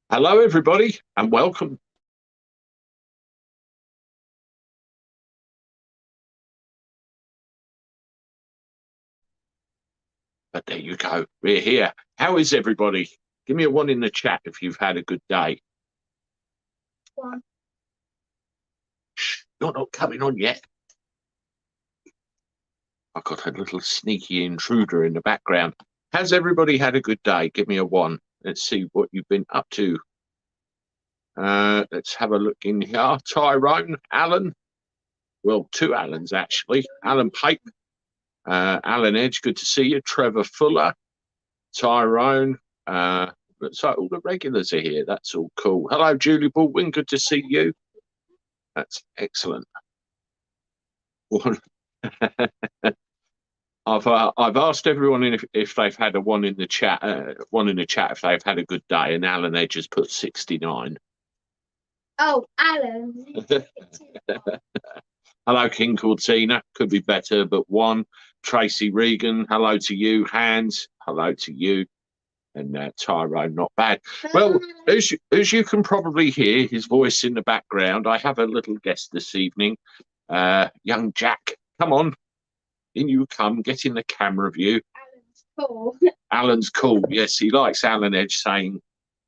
Hello, everybody, and welcome. But there you go. We're here. How is everybody? Give me a one in the chat if you've had a good day. One. Shh, you're not coming on yet. I've got a little sneaky intruder in the background. Has everybody had a good day? Give me a one. Let's see what you've been up to. Let's have a look in here. Tyrone, Alan. Well, two Allens, actually. Alan Pape, Alan Edge, good to see you. Trevor Fuller, Tyrone. Looks like all the regulars are here. That's all cool. Hello, Julie Baldwin. Good to see you. That's excellent. I've asked everyone if they've had a one in the chat. One in the chat if they've had a good day, and Alan Edge has put 69. Oh, Alan. Hello, King Cortina. Could be better, but one. Tracy Regan. Hello to you. Hans. Hello to you. And Tyrone, not bad. Well, as you can probably hear his voice in the background, I have a little guest this evening. Young Jack, come on. In you come, get in the camera view. Alan's cool. Alan's cool. Yes, he likes Alan Edge saying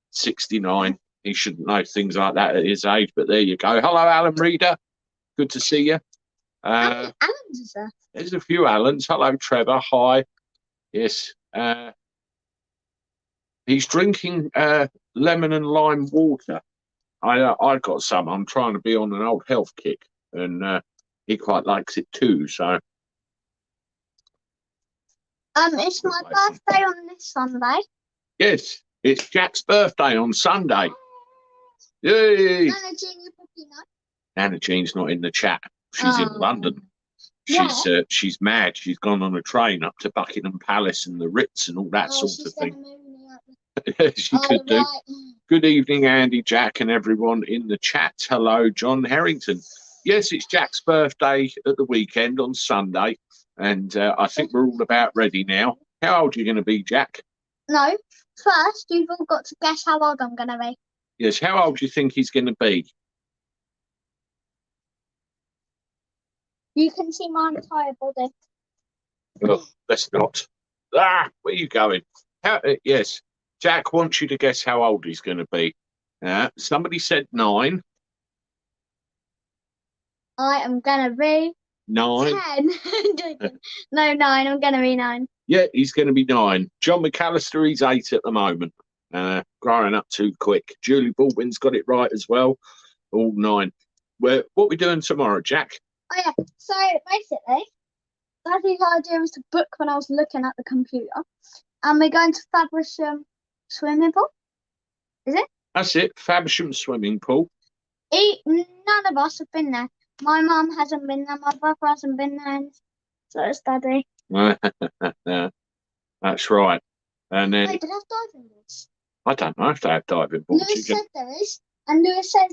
69. He shouldn't know things like that at his age, but there you go. Hello, Alan Reader. Good to see you. How many Alans is there? There's a few Allens. Hello, Trevor. Hi. Yes. He's drinking lemon and lime water. I got some. I'm trying to be on an old health kick, and he quite likes it too. So It's my birthday on this Sunday. yes, it's Jack's birthday on Sunday. Yay! Nana Jean, you probably know. Nana Jean's not in the chat. She's in London. She's mad. She's gone on a train up to Buckingham Palace and the Ritz and all that sort of thing. She could do. Right. Good evening, Andy, Jack, and everyone in the chat. Hello, John Harrington. Yes, it's Jack's birthday at the weekend on Sunday, and I think we're all about ready now. How old are you going to be, Jack? No, first you've all got to guess how old I'm going to be. Yes, how old do you think he's going to be? You can see my entire body. Oh, let's not. Where are you going? Yes. Jack wants you to guess how old he's going to be. Somebody said 9. I am going to be 9. 10. No, 9. I'm going to be 9. Yeah, he's going to be 9. John McAllister, he's 8 at the moment. Growing up too quick. Julie Baldwin's got it right as well. All 9. What are we doing tomorrow, Jack? Oh, yeah. So, basically, Daddy's idea was to book when I was looking at the computer. And we're going to Faversham swimming pool. Is it? That's it. Faversham swimming pool. None of us have been there. My mum hasn't been there. My brother hasn't been there. So it's Daddy. That's right. And then Wait, did they have diving boards? I don't know if they have diving boards. Lewis said there is. And Lewis said,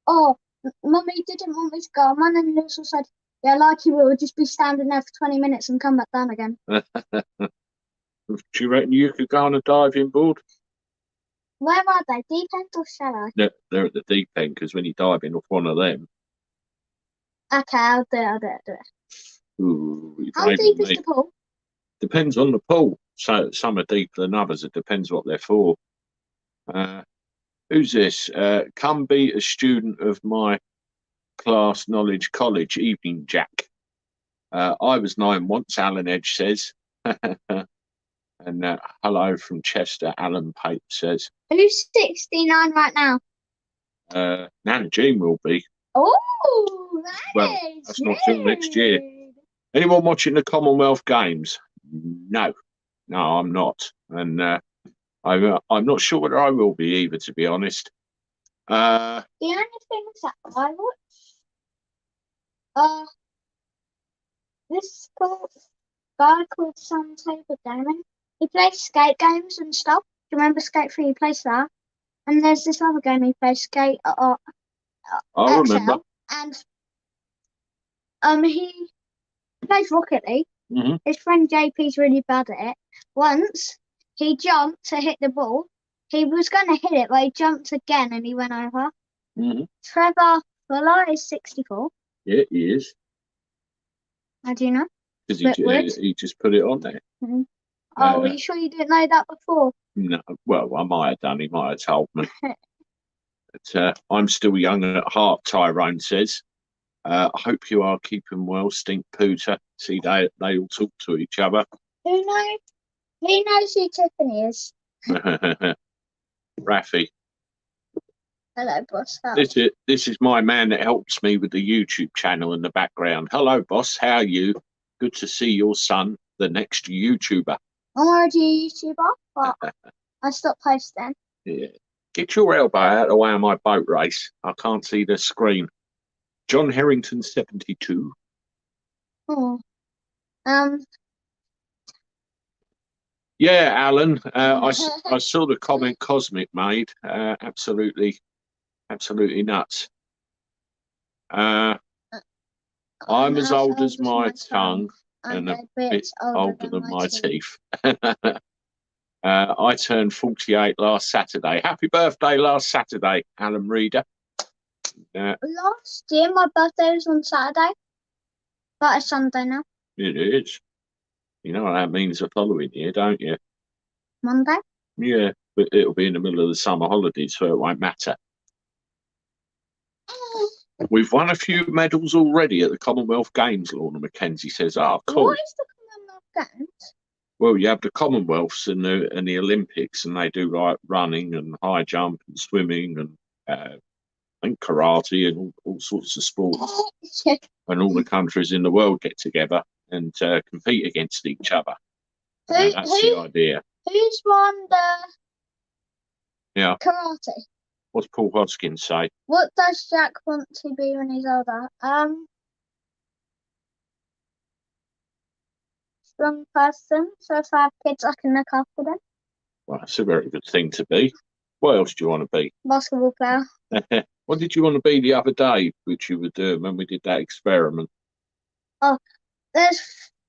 oh, Mummy didn't want me to go. And then Lewis said, yeah, like you will just be standing there for 20 minutes and come back down again. Do you reckon you could go on a diving board? Where are they? Deep end or shallow? No, they're at the deep end because when you dive in off one of them. Okay, I'll do it. Ooh, how deep is the pool? Depends on the pool. So some are deeper than others. It depends what they're for. Who's this? Come be a student of my class knowledge college. Evening, Jack. I was 9 once, Alan Edge says. And hello from Chester, Alan Pape says. Who's 69 right now? Nana Jean will be. Oh, nice. Well, that's not till next year. Anyone watching the Commonwealth Games? No, I'm not. And I'm not sure whether I will be either, to be honest. The only things that I watch, this guy called Sam Tabor Damon. He plays skate games and stuff. Do you remember Skate 3? He plays that. And there's this other game he plays, Skate I remember. And he plays Rocket League. Mm-hmm. His friend JP's really bad at it. Once he jumped to hit the ball, He was going to hit it, but he jumped again and he went over. Mm-hmm. Trevor Fuller is 64. Yeah, he is. How do you know? Because he just put it on there. Mm-hmm. Oh, are you sure you didn't know that before? No, well, I might have done. He might have told me. But I'm still young at heart, Tyrone says. I hope you are keeping well, Stink Pooter. See, they all talk to each other. Who knows? Who knows who Tiffany is? Raffy. Hello, boss. This is my man that helps me with the YouTube channel in the background. Hello, boss. How are you? Good to see your son, the next YouTuber. I'm already a YouTuber, but I stopped posting. Yeah. Get your elbow out of the way of my boat race. I can't see the screen. John Harrington, 72. Oh. Yeah, Alan. I saw the comment Cosmic made. Absolutely nuts. I'm as old as my tongue and a bit older than my teeth. I turned 48 last Saturday. Happy birthday last Saturday, Alan Reader. Last year, my birthday was on Saturday, but it's Sunday now. It is. You know what that means the following year, don't you? Monday? Yeah, but it'll be in the middle of the summer holidays, so it won't matter. We've won a few medals already at the Commonwealth Games, Lorna Mackenzie says. Oh, cool. What is the Commonwealth Games? Well, you have the Commonwealths and the Olympics, and they do like running and high jump and swimming and karate and all sorts of sports. And all the countries in the world get together and compete against each other. That's the idea. Who's won the karate? What's Paul Hoskins say? What does Jack want to be when he's older? Strong person. So if I have kids, I can look after them. Well, that's a very good thing to be. What else do you want to be? Basketball player. What did you want to be the other day, which you were doing when we did that experiment? Oh, there's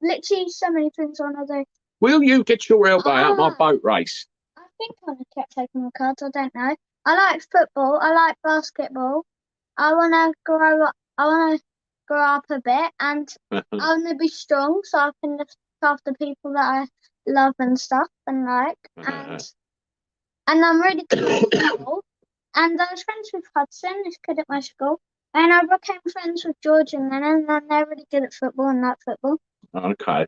literally so many things I want to do. Will you get your elbow out my boat race? I think I'm going to keep taking my cards. I don't know. I like football. I like basketball. I want to grow up. I want to grow up a bit, and I want to be strong so I can look after people that I love and stuff and like. And I'm really good at football. And I was friends with Hudson, this kid at my school. And I became friends with George and Lennon, and they're really good at football and like football. Okay.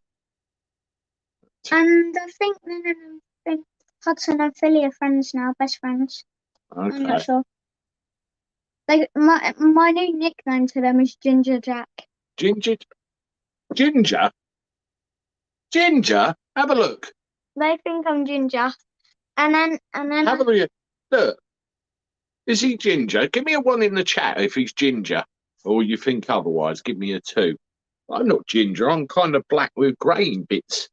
And I think Lennon and Hudson and Philly are friends now, best friends. Okay. I'm not sure. My new nickname to them is Ginger Jack. Ginger? Ginger? Have a look. They think I'm Ginger. And then have a look. Look. Is he ginger? Give me a 1 in the chat if he's ginger. Or you think otherwise. Give me a 2. I'm not ginger. I'm kind of black with greying bits.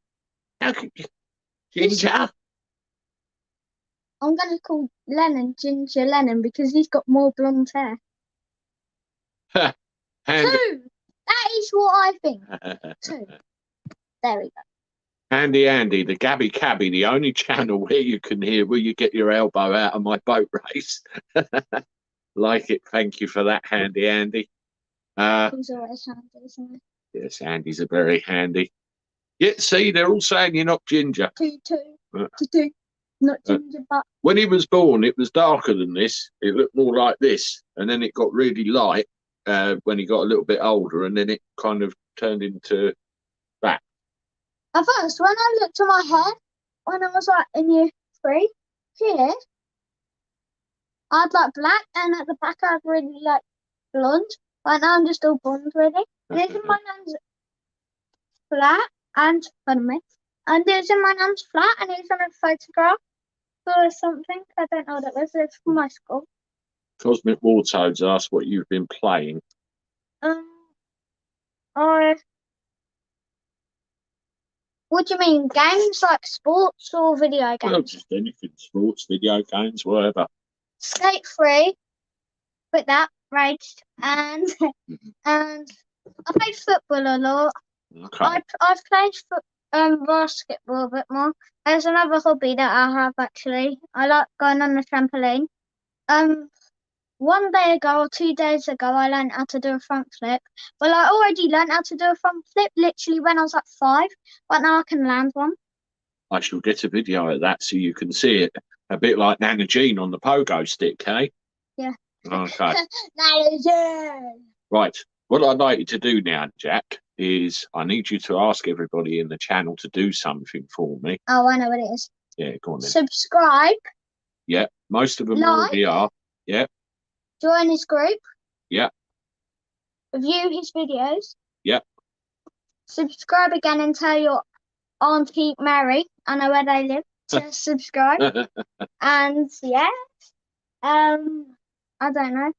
How can you... Ginger? I'm going to call Lennon Ginger Lennon because he's got more blonde hair. 2! That is what I think. 2. There we go. Handy Andy, the Gabby Cabby, the only channel where you can hear will you get your elbow out of my boat race. Like it. Thank you for that, Handy Andy. He's always handy, isn't he? Yes, Andy's a very handy. Yeah, see, they're all saying you're not ginger. 2. Not ginger, but... When he was born, it was darker than this. It looked more like this. And then it got really light when he got a little bit older. And then it kind of turned into that. At first, when I looked at my hair, when I was like in year 3, here, I had like black, and at the back I had really like blonde. Right now I'm just all blonde really. And it's in my hands flat, and pardon me, and it's in my hands flat, and it's on a photograph or something. I don't know what it was. It's from my school. Cosmic Wartoads asked what you've been playing. What do you mean? Games like sports or video games? Well, just anything. Sports, video games, whatever. Skate 3. With that, raged. And I play football a lot. Okay. I've played Basketball a bit more. There's another hobby that I have actually. I like going on the trampoline. 1 day ago or 2 days ago, I learned how to do a front flip. Well, I already learned how to do a front flip literally when I was like 5, but now I can land one. I shall get a video of that so you can see it. A bit like Nana Jean on the pogo stick, eh? Yeah. Okay. Nana Jean. Right. What I'd like you to do now, Jack, is I need you to ask everybody in the channel to do something for me. Oh, I know what it is. Yeah, go on then. Subscribe. Yeah, most of them Like. already are. Yeah. Join his group. Yeah. View his videos. Yeah. Subscribe again and tell your Auntie Mary, I know where they live, to subscribe. And yeah, I don't know.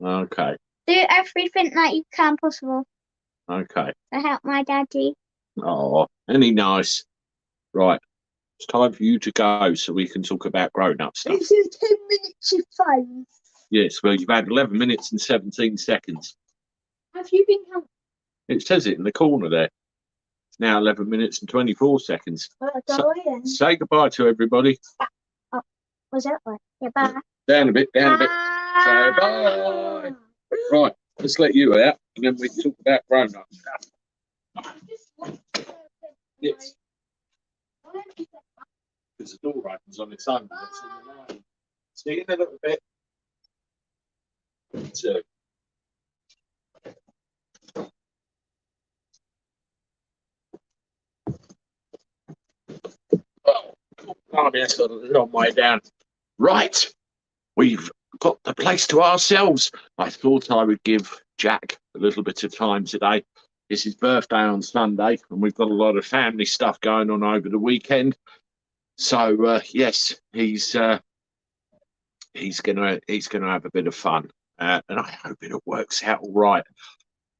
Okay. Do everything that you can possible Okay. to help my daddy. Oh, any nice. Right. It's time for you to go so we can talk about grown-up stuff. This is 10 minutes of fun. Yes, well, you've had 11 minutes and 17 seconds. Have you been counting? It says it in the corner there. It's now 11 minutes and 24 seconds. Say goodbye to everybody. Oh, was that way? Yeah, bye. Down a bit, down a bit. Say bye. Right, let's let you out and then we can talk about grown-up stuff. Yes. Because the door opens on its own. See you in a little bit. So. Oh, yes, a long way down. Right, we've got the place to ourselves. I thought I would give Jack a little bit of time today. It's his birthday on Sunday, and we've got a lot of family stuff going on over the weekend. So yes, he's gonna have a bit of fun, and I hope it works out all right.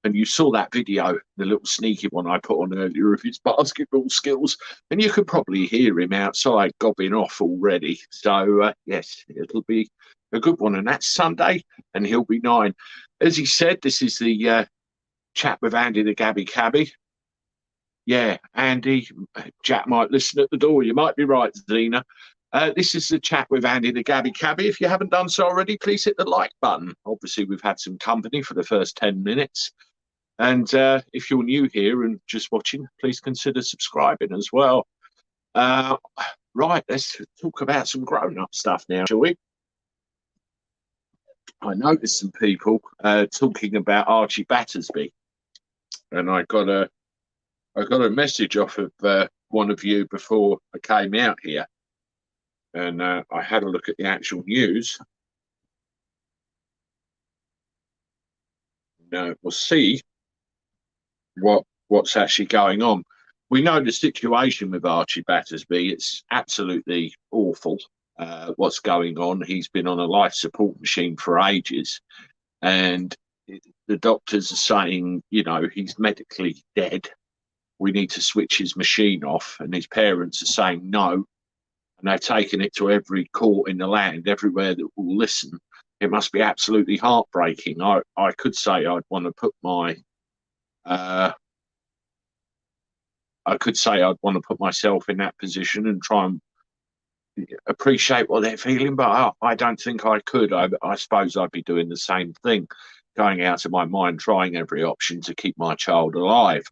And you saw that video, the little sneaky one I put on earlier of his basketball skills, and you could probably hear him outside gobbing off already. So yes, it'll be a good one, and that's Sunday, and he'll be 9. As he said, this is the chat with Andy the Gabby Cabby. Yeah, Andy, Jack might listen at the door. You might be right, Zena. This is the chat with Andy the Gabby Cabby. If you haven't done so already, please hit the like button. Obviously, we've had some company for the first 10 minutes. And if you're new here and just watching, please consider subscribing as well. Right, let's talk about some grown-up stuff now, shall we? I noticed some people talking about Archie Battersbee. And I got a message off of one of you before I came out here. And I had a look at the actual news. Now we'll see what's actually going on. We know the situation with Archie Battersbee. It's absolutely awful what's going on. He's been on a life support machine for ages. And the doctors are saying, you know, he's medically dead. We need to switch his machine off. And his parents are saying no. And they've taken it to every court in the land, everywhere that will listen. It must be absolutely heartbreaking. I could say I'd want to put my myself in that position and try and appreciate what they're feeling, but I don't think I could. I suppose I'd be doing the same thing, going out of my mind, trying every option to keep my child alive.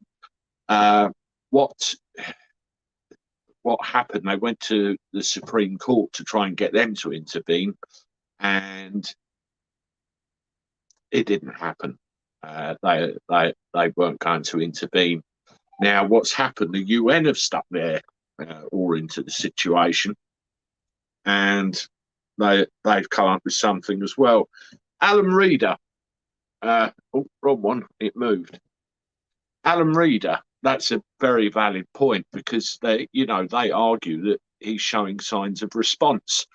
What happened? They went to the Supreme Court to try and get them to intervene, and it didn't happen. They weren't going to intervene. Now, what's happened? The UN have stuck their oar into the situation, and they've come up with something as well. Alan Reader, wrong one, it moved. Alan Reader, that's a very valid point, because they argue that he's showing signs of response,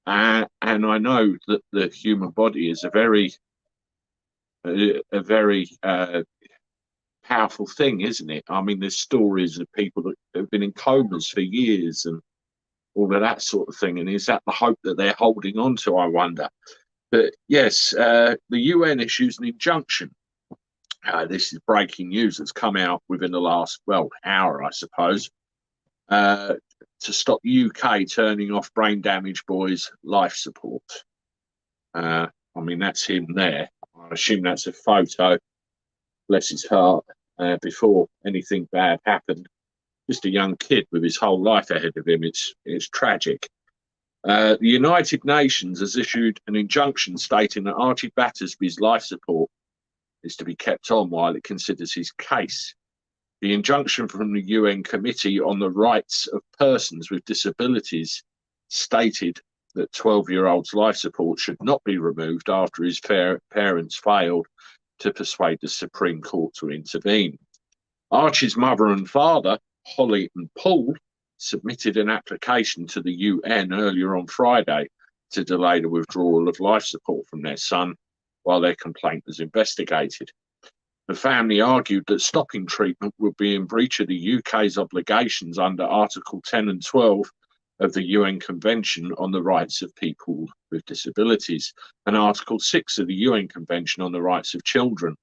and I know that the human body is a very powerful thing, isn't it? I mean, there's stories of people that have been in comas for years and all of that sort of thing. And is that the hope that they're holding on to, I wonder? But yes, the UN issues an injunction This is breaking news that's come out within the last, well, hour, I suppose, to stop UK turning off brain damaged boys' life support. I mean, that's him there. I assume that's a photo, bless his heart, before anything bad happened. Just a young kid with his whole life ahead of him. It's tragic. The United Nations has issued an injunction stating that Archie Battersbee's life support is to be kept on while it considers his case. The injunction from the UN Committee on the Rights of Persons with Disabilities stated that 12-year-old's life support should not be removed after his parents failed to persuade the Supreme Court to intervene. Archie's mother and father, Holly and Paul, submitted an application to the UN earlier on Friday to delay the withdrawal of life support from their son while their complaint was investigated. The family argued that stopping treatment would be in breach of the UK's obligations under Article 10 and 12 of the UN Convention on the Rights of People with Disabilities and Article 6 of the UN Convention on the Rights of Children.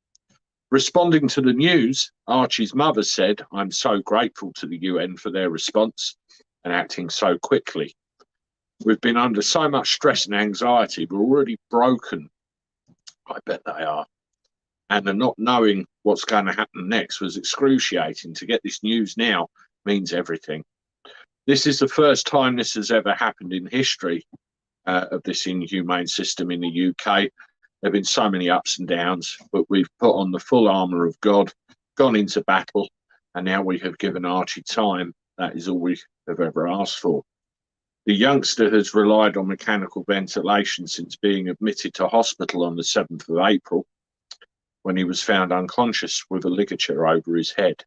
Responding to the news, Archie's mother said, "I'm so grateful to the UN for their response and acting so quickly. We've been under so much stress and anxiety. We're already broken." I bet they are. And the not knowing what's going to happen next was excruciating. To get this news now means everything. This is the first time this has ever happened in history of this inhumane system in the UK. There have been so many ups and downs, but we've put on the full armour of God, gone into battle, and now we have given Archie time. That is all we have ever asked for. The youngster has relied on mechanical ventilation since being admitted to hospital on the 7th of April, when he was found unconscious with a ligature over his head.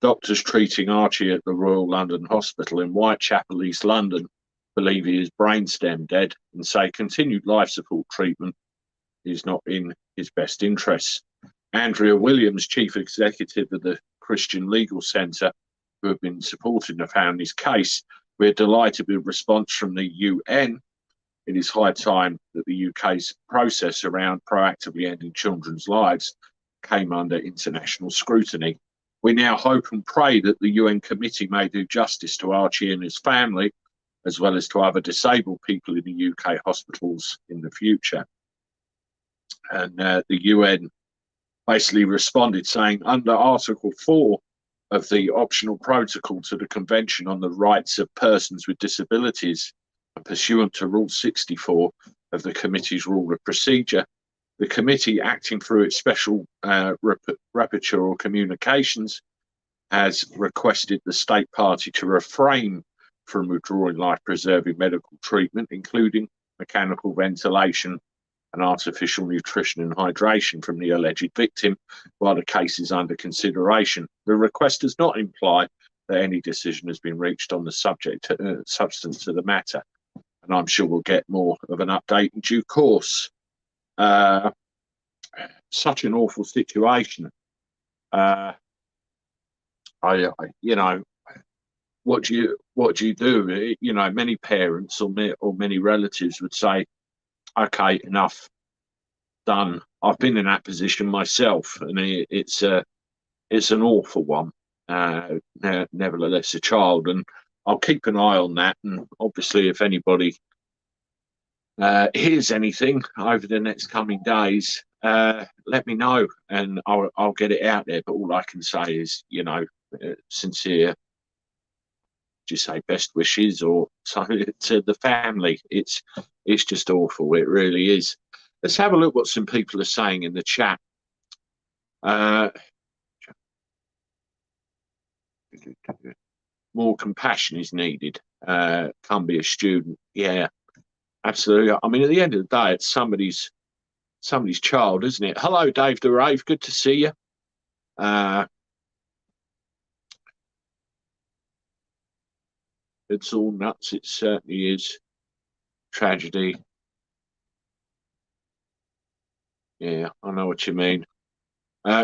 Doctors treating Archie at the Royal London Hospital in Whitechapel, East London, believe he is brainstem dead and say continued life support treatment is not in his best interests. Andrea Williams, Chief Executive of the Christian Legal Centre, who have been supporting the family's case, we're delighted with response from the UN. It is high time that the UK's process around proactively ending children's lives came under international scrutiny. We now hope and pray that the UN committee may do justice to Archie and his family, as well as to other disabled people in the UK hospitals in the future. And the UN basically responded saying, under Article 4 of the optional protocol to the Convention on the Rights of Persons with Disabilities, and pursuant to Rule 64 of the committee's rule of procedure, the committee, acting through its special rapporteur or communications, has requested the state party to refrain from withdrawing life-preserving medical treatment, including mechanical ventilation and artificial nutrition and hydration from the alleged victim, while the case is under consideration. The request does not imply that any decision has been reached on the subject substance of the matter, and I'm sure we'll get more of an update in due course. Such an awful situation. You know, what do you do? You know, many parents or many relatives would say, "Okay, enough, done." I've been in that position myself, and it's an awful one. Nevertheless, a child, and I'll keep an eye on that. And obviously, if anybody hears anything over the next coming days, let me know, and I'll get it out there. But all I can say is, you know, sincere, just say best wishes or to the family. It's just awful. It really is. Let's have a look what some people are saying in the chat. More compassion is needed. Can't be a student. Yeah, absolutely. I mean, at the end of the day, it's somebody's child, isn't it? Hello, Dave the Rave. Good to see you. It's all nuts. It certainly is. Tragedy. Yeah, I know what you mean.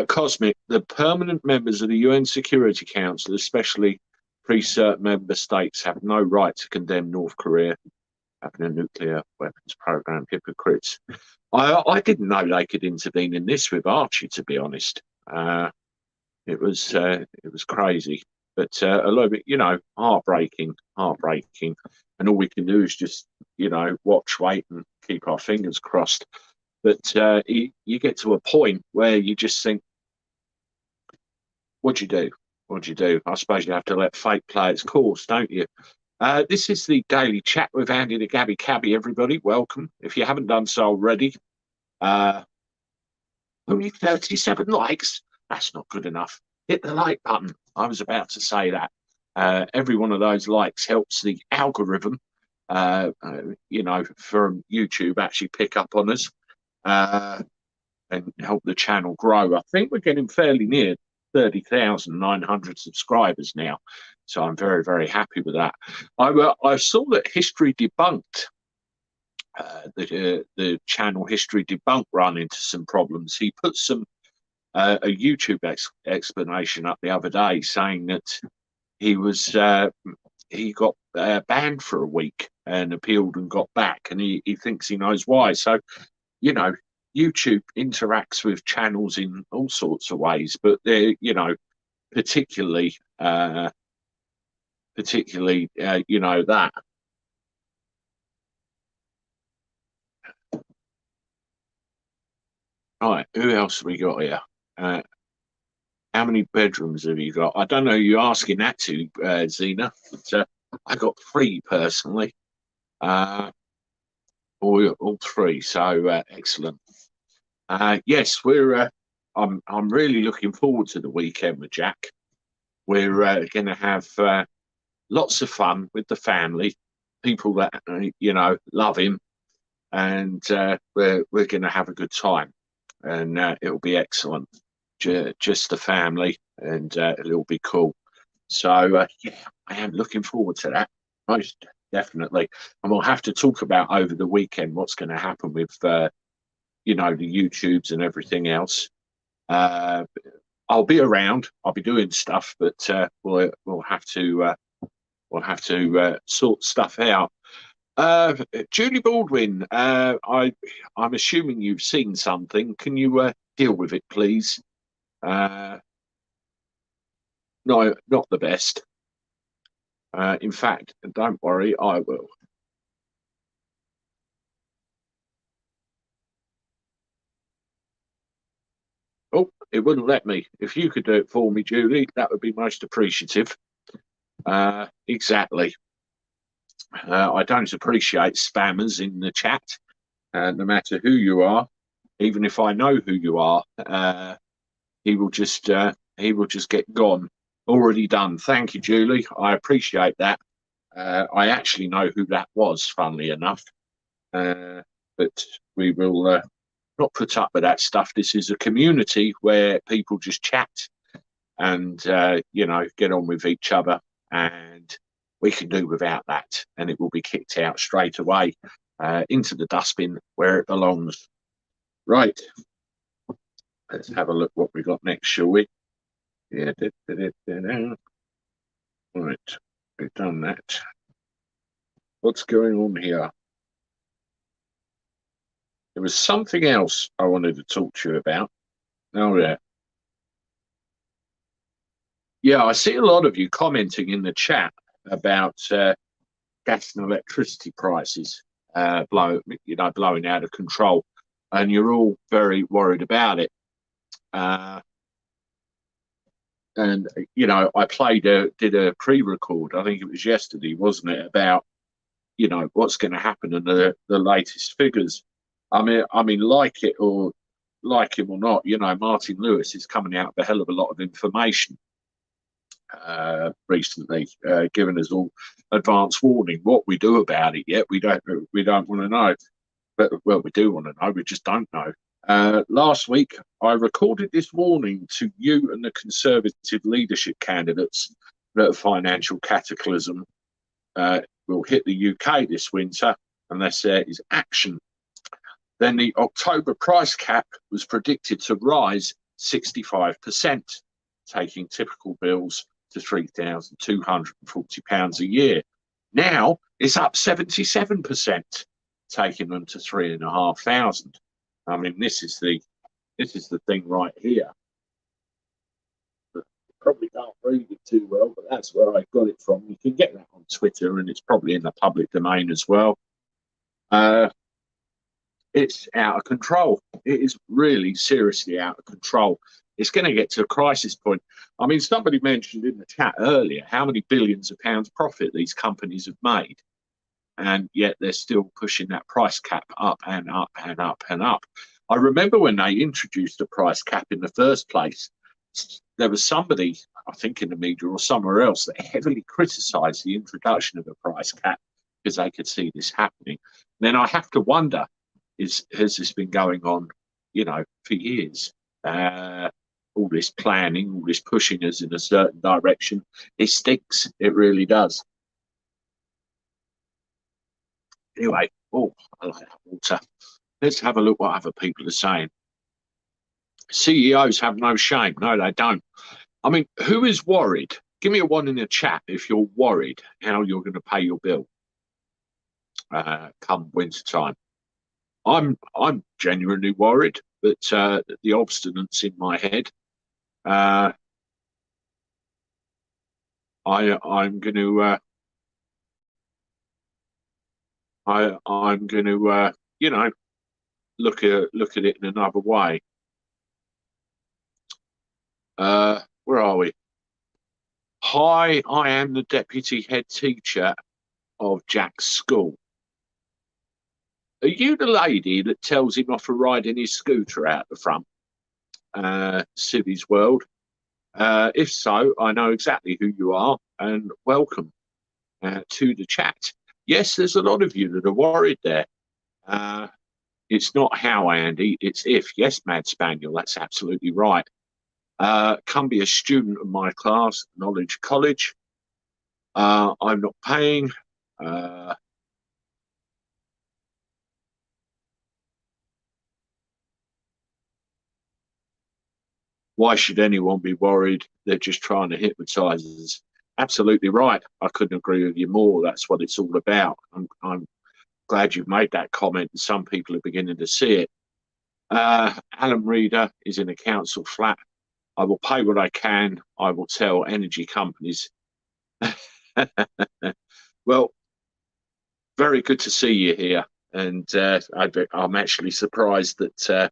Cosmic, the permanent members of the UN Security Council, especially pre-cert member states, have no right to condemn North Korea. having a nuclear weapons program, hypocrites. I didn't know they could intervene in this with Archie, to be honest. It was crazy, but a lot of it, heartbreaking, and all we can do is just, watch, wait, and keep our fingers crossed. But you get to a point where you just think, what do you do? What do you do? I suppose you have to let fate play its course, don't you? This is the daily chat with Andy the Gabby Cabby, everybody. Welcome. If you haven't done so already, only 37 likes. That's not good enough. Hit the like button. I was about to say that. Every one of those likes helps the algorithm, from YouTube actually pick up on us and help the channel grow. I think we're getting fairly near 30,900 subscribers now. So I'm very, very happy with that. I saw that History Debunked, the channel History Debunked, run into some problems. He put a YouTube explanation up the other day saying that he got banned for a week and appealed and got back, and he thinks he knows why. So, YouTube interacts with channels in all sorts of ways, but they're, particularly, that. Right, who else have we got here? How many bedrooms have you got? I don't know who you're asking that to, Zena, but I got 3 personally. All 3, so excellent. Yes, I'm really looking forward to the weekend with Jack. We're going to have lots of fun with the family, people that love him, and we're going to have a good time, and it'll be excellent. Just the family, and it'll be cool. So yeah, I am looking forward to that, most definitely. And we'll have to talk about over the weekend what's going to happen with the YouTubes and everything else. I'll be around. I'll be doing stuff, but we'll have to sort stuff out. Julie Baldwin, I'm assuming you've seen something. Can you deal with it, please? No, not the best. In fact, don't worry, I will. Oh, it wouldn't let me. If you could do it for me, Julie, that would be most appreciative. Exactly. I don't appreciate spammers in the chat, no matter who you are. Even if I know who you are, he will just get gone. Already done. Thank you, Julie. I appreciate that. I actually know who that was, funnily enough. But we will not put up with that stuff. This is a community where people just chat and get on with each other, and we can do without that, and it will be kicked out straight away into the dustbin where it belongs. Right, let's have a look what we got next, shall we? Yeah, right, we've done that. What's going on here? There was something else I wanted to talk to you about. Oh, yeah. Yeah, I see a lot of you commenting in the chat about gas and electricity prices blowing out of control, and you're all very worried about it. And I did a pre-record. I think it was yesterday, wasn't it? About what's going to happen in the latest figures. I mean, like him or not, Martin Lewis is coming out with a hell of a lot of information recently, giving us all advance warning. What we do about it yet, we don't want to know. But well, we do want to know. We just don't know. Last week, I recorded this warning to you and the Conservative leadership candidates that a financial cataclysm will hit the UK this winter unless there is action. Then the October price cap was predicted to rise 65%, taking typical bills to £3,240 a year. Now It's up 77%, taking them to 3,500. I mean, this is the thing right here. Probably can't read it too well, but that's where I got it from. You can get that on Twitter, and it's probably in the public domain as well. It's out of control. It is really seriously out of control. It's going to get to a crisis point. I mean, somebody mentioned in the chat earlier how many billions of pounds profit these companies have made, and yet they're still pushing that price cap up and up and up and up. I remember when they introduced a price cap in the first place, there was somebody, I think in the media or somewhere else, that heavily criticised the introduction of a price cap because they could see this happening. And then I have to wonder, has this been going on, for years? All this planning, all this pushing us in a certain direction, it stinks. It really does. Anyway, I like that water. Let's have a look what other people are saying. CEOs have no shame. No, they don't. I mean, who is worried? Give me a one in the chat if you're worried how you're going to pay your bill come winter time. I'm genuinely worried, but the obstinance in my head. I'm going to I'm going to look at it in another way. Where are we? Hi, I am the deputy head teacher of Jack's school. Are you the lady that tells him off for riding his scooter out the front? Civi's World. If so, I know exactly who you are, and welcome to the chat. Yes, there's a lot of you that are worried there. It's not how, Andy, it's if. Yes, Mad Spaniel, that's absolutely right. Come be a student of my class, Knowledge College. I'm not paying. Why should anyone be worried? They're just trying to hypnotise us. Absolutely right. I couldn't agree with you more. That's what it's all about. I'm glad you've made that comment, and some people are beginning to see it. Alan Reader is in a council flat. I will pay what I can. I will tell energy companies. Well, very good to see you here. And I'm actually surprised that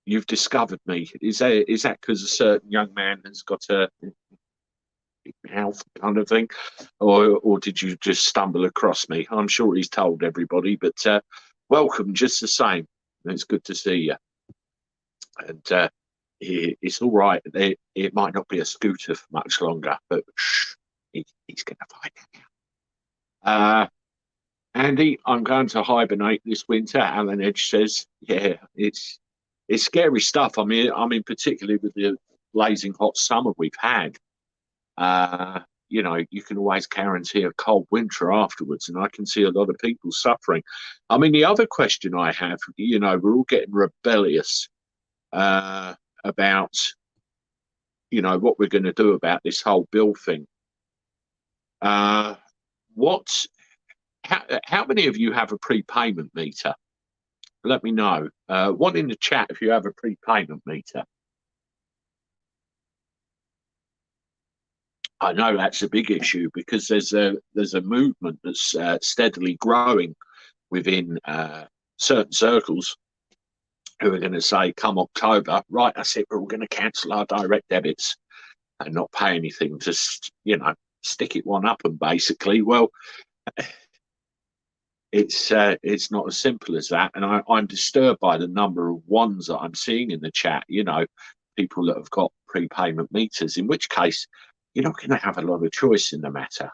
you've discovered me. Is that because a certain young man has got a health kind of thing, or did you just stumble across me? I'm sure he's told everybody, but welcome just the same. It's good to see you. And it's all right. It might not be a scooter for much longer, but shh, he's going to find out. Andy, I'm going to hibernate this winter. Alan Edge says, "Yeah, it's scary stuff. I mean, particularly with the blazing hot summer we've had. You can always guarantee a cold winter afterwards, and I can see a lot of people suffering. I mean, the other question I have, we're all getting rebellious about, what we're going to do about this whole bill thing. How many of you have a prepayment meter? Let me know. One in the chat if you have a prepayment meter. I know that's a big issue because there's a movement that's steadily growing within certain circles who are going to say, come October, right, that's it, we're all going to cancel our direct debits and not pay anything, just, stick it one up and basically. Well, it's not as simple as that. And I'm disturbed by the number of ones that I'm seeing in the chat, people that have got prepayment meters, in which case you're not going to have a lot of choice in the matter.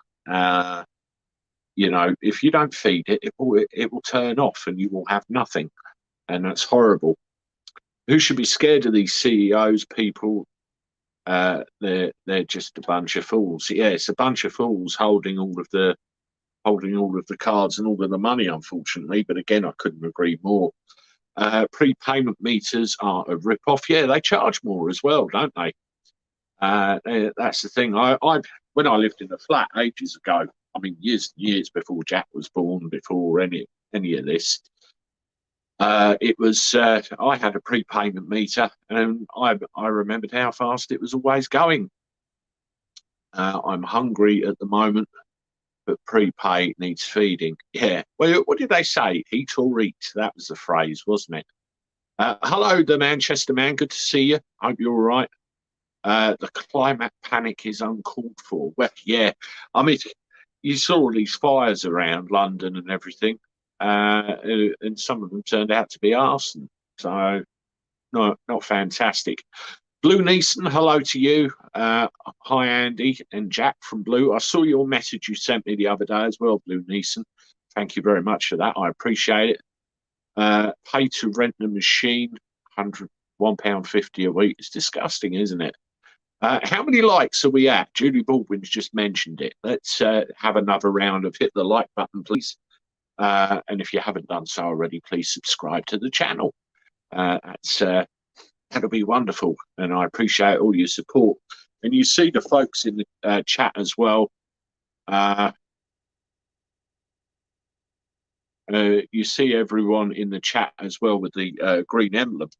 If you don't feed it, it will turn off and you will have nothing. And that's horrible. Who should be scared of these CEOs, people? They're just a bunch of fools. Yeah, it's a bunch of fools holding all of the cards and all of the money, unfortunately. But again, I couldn't agree more. Prepayment meters are a rip-off. Yeah, they charge more as well, don't they? That's the thing. When I lived in a flat ages ago, I mean, years before Jack was born, before any of this. It was I had a prepayment meter, and I remembered how fast it was always going. I'm hungry at the moment, but prepay needs feeding. Yeah. Well, what did they say? Eat or eat. That was the phrase, wasn't it? Hello, the Manchester man. Good to see you. Hope you're all right. The climate panic is uncalled for. Well, yeah. I mean, you saw all these fires around London and everything, and some of them turned out to be arson. So, no, not fantastic. Blue Neeson, hello to you. Hi, Andy and Jack from Blue. I saw your message you sent me the other day as well, Blue Neeson. Thank you very much for that. I appreciate it. Pay to rent the machine, £1.50 a week. It's disgusting, isn't it? How many likes are we at? Julie Baldwin's just mentioned it. Let's have another round of hit the like button, please. And if you haven't done so already, please subscribe to the channel. That'll be wonderful, and I appreciate all your support. And you see the folks in the chat as well. You see everyone in the chat as well with the green emblem.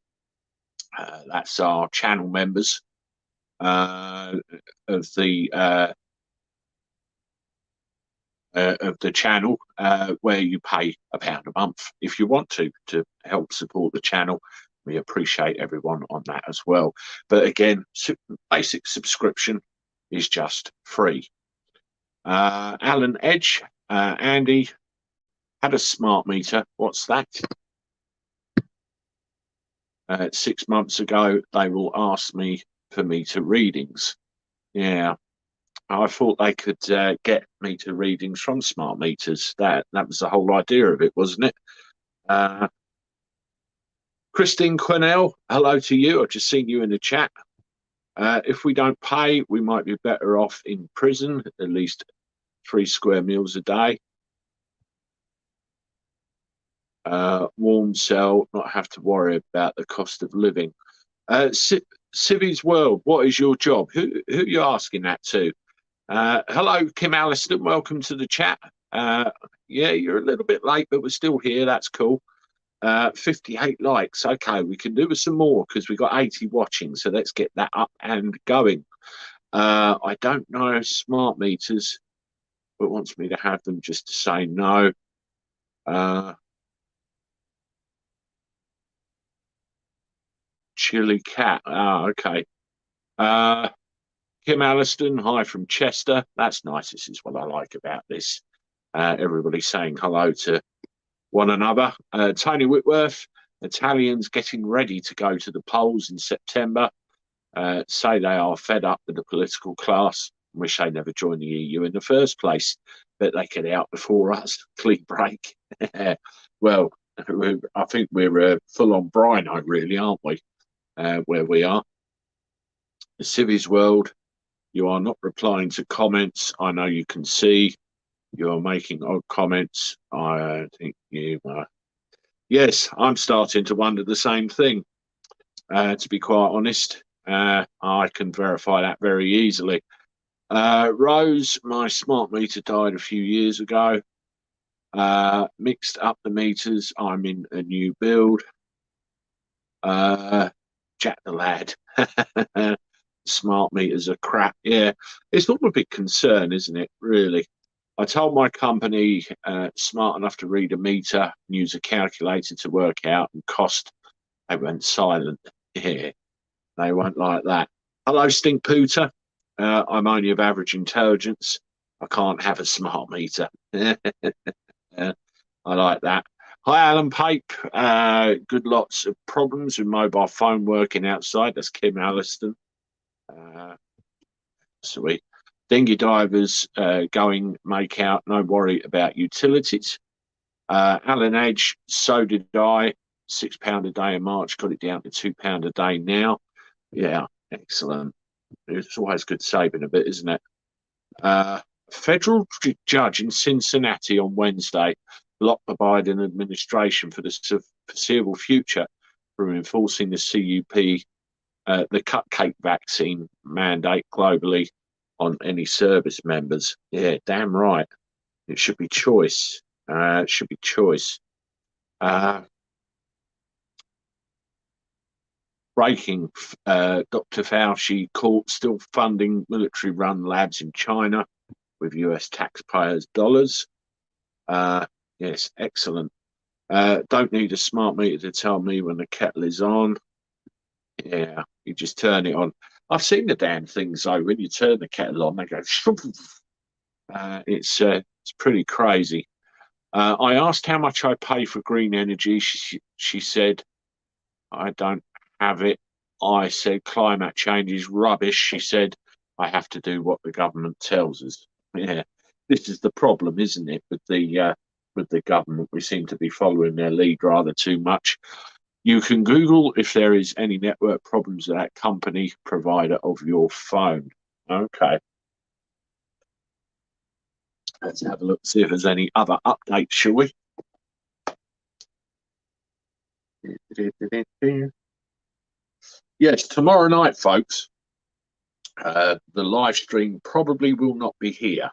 That's our channel members of the channel, where you pay £1 a month if you want to help support the channel. We appreciate everyone on that as well. But again, basic subscription is just free. Alan Edge, Andy, had a smart meter. What's that? 6 months ago, they will ask me for meter readings. Yeah, I thought they could get meter readings from smart meters. That was the whole idea of it, wasn't it? Christine Quinnell, hello to you. I've just seen you in the chat. If we don't pay, we might be better off in prison, at least 3 square meals a day. Warm cell, not have to worry about the cost of living. Civi's World, what is your job? Who are you asking that to? Hello, Kim Alliston, welcome to the chat. Yeah, you're a little bit late, but we're still here. That's cool. 58 likes. Okay, we can do with some more because we've got 80 watching, so let's get that up and going. I don't know smart meters, but wants me to have them just to say no. Chili cat. Okay. Kim Alliston, hi from Chester. That's nice. This is what I like about this. Everybody saying hello to one another. Tony Whitworth, Italians getting ready to go to the polls in September, say they are fed up with the political class, wish they never joined the EU in the first place, but they get out before us. Clean break. Well, I think we're full on brino, really, aren't we? Where we are. The Civi's World, you are not replying to comments. I know you can see. You're making odd comments. I think you are. Yes, I'm starting to wonder the same thing. To be quite honest, I can verify that very easily. Rose, my smart meter died a few years ago. Mixed up the meters. I'm in a new build. Jack the lad. Smart meters are crap. Yeah, it's not a big concern, isn't it? Really. I told my company, smart enough to read a meter, use a calculator to work out and cost. They went silent. Yeah, they won't like that. Hello, Stink Pooter. I'm only of average intelligence. I can't have a smart meter. I like that. Hi, Alan Pape. Good lots of problems with mobile phone working outside. That's Kim Alliston. Sweet. Dinghy divers going make out, no worry about utilities. Alan Edge, so did I. £6 a day in March, got it down to £2 a day now. Yeah, excellent. It's always good saving a bit, isn't it? Federal judge in Cincinnati on Wednesday blocked the Biden administration for the foreseeable future from enforcing the CUP, the cupcake vaccine mandate globally on any service members. Yeah, damn right. It should be choice. It should be choice. Breaking, Dr. Fauci caught still funding military-run labs in China with US taxpayers' dollars. Yes, excellent. Don't need a smart meter to tell me when the kettle is on. Yeah, you just turn it on. I've seen the damn things though. When you turn the kettle on, they go. It's pretty crazy. I asked how much I pay for green energy. She said, I don't have it. I said, climate change is rubbish. She said, I have to do what the government tells us. Yeah, this is the problem, isn't it, with the government? We seem to be following their lead rather too much. You can Google if there is any network problems at that company provider of your phone. Okay. Let's have a look, see if there's any other updates, shall we? Yes, tomorrow night, folks, the live stream probably will not be here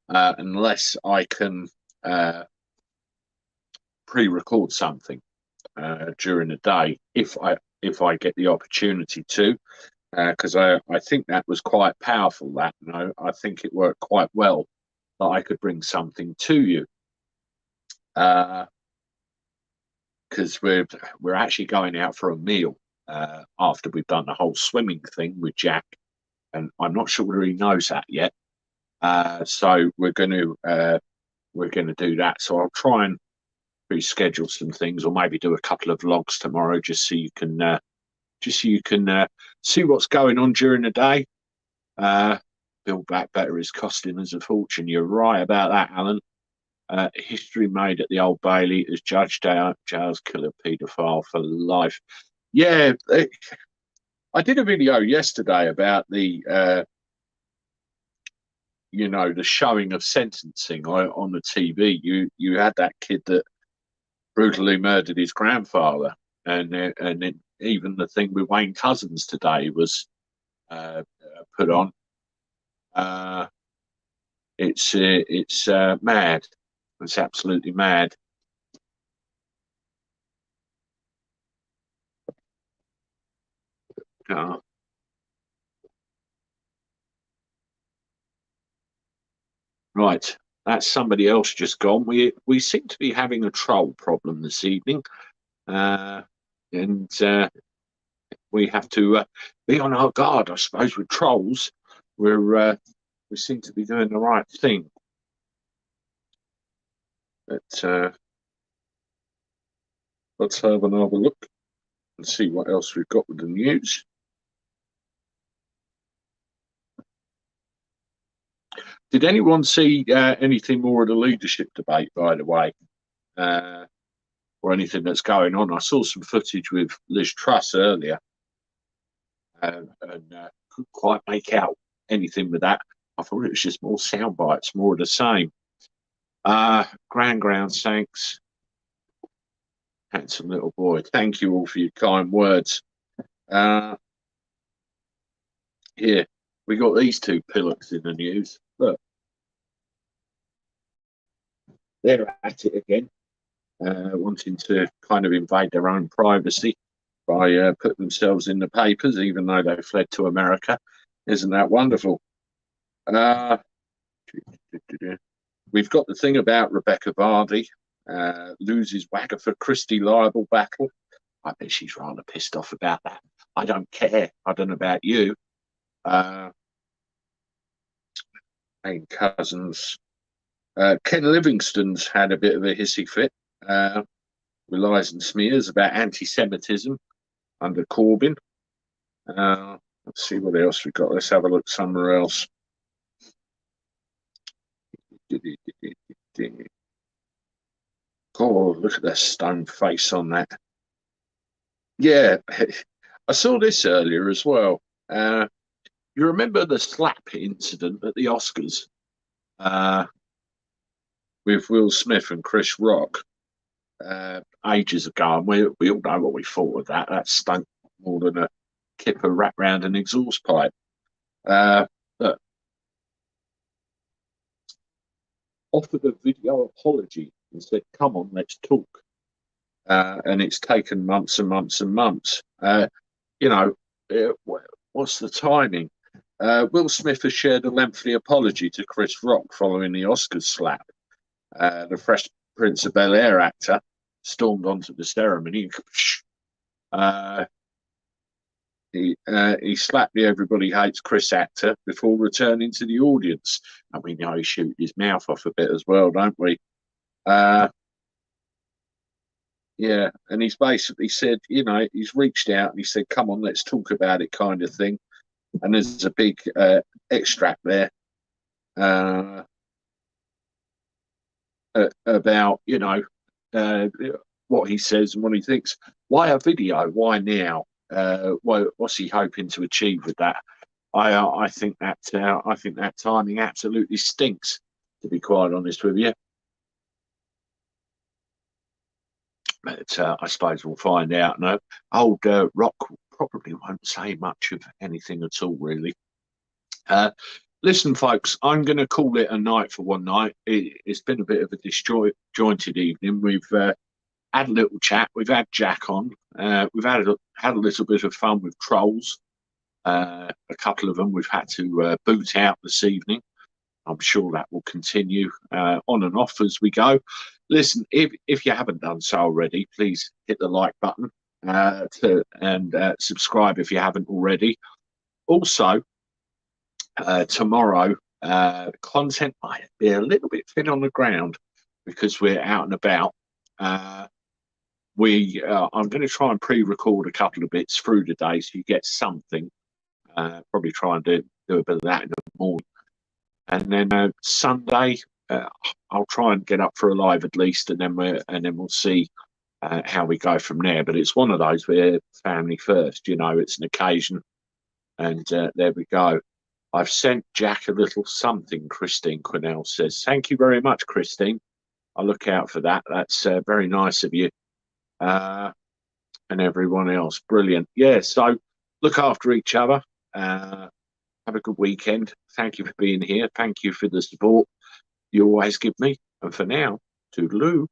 unless I can pre-record something during the day if I get the opportunity to, because I think that was quite powerful. That, you know, I think it worked quite well that I could bring something to you. Because we're actually going out for a meal after we've done the whole swimming thing with Jack, and I'm not sure whether he knows that yet. So we're going to do that. So I'll try and reschedule some things, or maybe do a couple of vlogs tomorrow, just so you can see what's going on during the day. Build Back Better is costing us a fortune. You're right about that, Alan. History made at the Old Bailey as Judge Giles killer paedophile for life. Yeah, I did a video yesterday about the the showing of sentencing on the TV. You had that kid that brutally murdered his grandfather, and then even the thing with Wayne Couzens today was put on. It's mad. It's absolutely mad. Right, that's somebody else just gone. We seem to be having a troll problem this evening, and we have to be on our guard, I suppose. With trolls, we seem to be doing the right thing. But let's have another look and see what else we've got with the news. Did anyone see anything more of the leadership debate, by the way, or anything that's going on? I saw some footage with Liz Truss earlier, and couldn't quite make out anything with that. I thought it was just more sound bites, more of the same. Ground, thanks. Handsome little boy. Thank you all for your kind words. Here, we got these two pillocks in the news. Look, they're at it again, wanting to kind of invade their own privacy by putting themselves in the papers, even though they fled to America. Isn't that wonderful? We've got the thing about Rebecca Vardy loses Wagatha Christie libel battle. I bet she's rather pissed off about that. I don't care. I don't know about you. And Cousins. Ken Livingstone's had a bit of a hissy fit with lies and smears about anti-Semitism under Corbyn. Let's see what else we've got. Let's have a look somewhere else. Oh, look at that stone face on that. Yeah, I saw this earlier as well. You remember the slap incident at the Oscars with Will Smith and Chris Rock ages ago? And we all know what we thought of that. That stunk more than a kipper wrapped round an exhaust pipe. But offered a video apology and said, "Come on, let's talk." And it's taken months and months and months. You know, what's the timing? Will Smith has shared a lengthy apology to Chris Rock following the Oscars slap. The Fresh Prince of Bel-Air actor stormed onto the ceremony. He slapped the Everybody Hates Chris actor before returning to the audience. And we know he shoot his mouth off a bit as well, don't we? Yeah, and he's basically said, you know, he's reached out and he said, "Come on, let's talk about it," kind of thing. And there's a big extract there about, you know, what he says and what he thinks. Why a video? Why now? What's he hoping to achieve with that? I think that timing absolutely stinks, to be quite honest with you. But I suppose we'll find out. No, old Rock probably won't say much of anything at all, really. Listen, folks, I'm going to call it a night for one night. It's been a bit of a disjointed evening. We've had a little chat. We've had Jack on. We've had a little bit of fun with trolls. A couple of them we've had to boot out this evening. I'm sure that will continue on and off as we go. Listen, if you haven't done so already, please hit the like button and subscribe if you haven't already. Also, tomorrow, content might be a little bit thin on the ground because we're out and about. I'm going to try and pre-record a couple of bits through the day so you get something. Probably try and do a bit of that in the morning. And then Sunday, I'll try and get up for a live at least, and then we'll see how we go from there. But it's one of those where family first, you know, it's an occasion, and there we go. I've sent Jack a little something. Christine Quinnell says, "Thank you very much, Christine. I'll look out for that. That's very nice of you." And everyone else, brilliant. Yeah. So look after each other. Have a good weekend. Thank you for being here. Thank you for the support you always give me. And for now, toodaloo.